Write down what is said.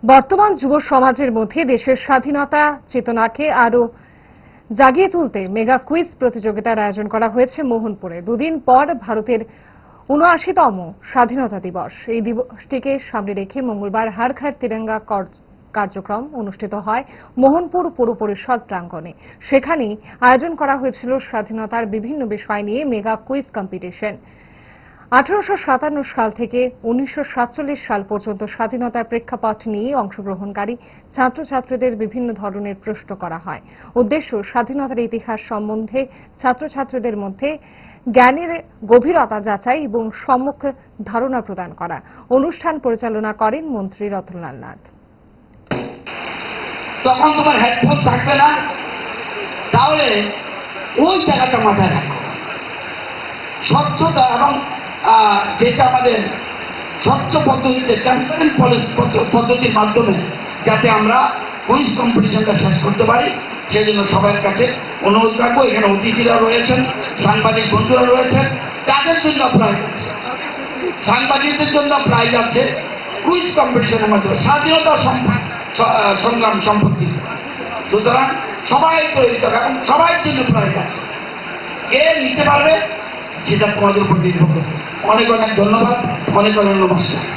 বর্তমান যুব সমাজের মধ্যে দেশের স্বাধীনতা চেতনাকে আরো জাগিয়ে তুলতে মেগা কুইজ প্রতিযোগিতার আয়োজন করা হয়েছে মোহনপুরে। দুদিন পর ভারতের ৭৯তম স্বাধীনতা দিবস। এই দিবসটিকে সামনে রেখে মঙ্গলবার হর ঘর তিরঙ্গা কার্যক্রম অনুষ্ঠিত হয় মোহনপুর পৌর পরিষদ প্রাঙ্গণে। সেখানেই আয়োজন করা হয়েছিল স্বাধীনতার বিভিন্ন বিষয় নিয়ে মেগা কুইজ কম্পিটিশন। 1857 সাল থেকে 1947 সাল পর্যন্ত স্বাধীনতার প্রেক্ষাপট নিয়ে অংশগ্রহণকারী ছাত্রছাত্রীদের বিভিন্ন ধরনের প্রশ্ন করা হয়। উদ্দেশ্য স্বাধীনতার ইতিহাস সম্বন্ধে ছাত্রছাত্রীদের মধ্যে জ্ঞানের গভীরতা যাচাই এবং সম্যক ধারণা প্রদান করা। অনুষ্ঠান পরিচালনা করেন মন্ত্রী রতনলাল নাথ। তখন তোমার হেডফোন থাকবে না, তাহলে ওই জায়গাটা মাথায় রাখো। স্বচ্ছতা এবং যেটা আমাদের স্বচ্ছ পদ্ধতিতে ট্রান্সপারেন্ট পদ্ধতির মাধ্যমে যাতে আমরা কুইজ কম্পিটিশনটা শেষ করতে পারি, সেই জন্য সবার কাছে অনুরোধ রাখবো। এখানে অতিথিরা রয়েছেন, সাংবাদিক বন্ধুরা রয়েছেন, তাদের জন্য প্রাইজ আছে, সাংবাদিকদের জন্য প্রাইজ আছে। কুইজ কম্পিটিশনের মাধ্যমে স্বাধীনতা সংগ্রাম সম্পর্কিত, সুতরাং সবাই তৈরি থাকা এবং সবাই জন্য প্রাইজ আছে। কে নিতে পারবে সেটা তোমাদের উপর নির্ভর করে। অনেক অনেক ধন্যবাদ, অনেক অনেক নমস্কার।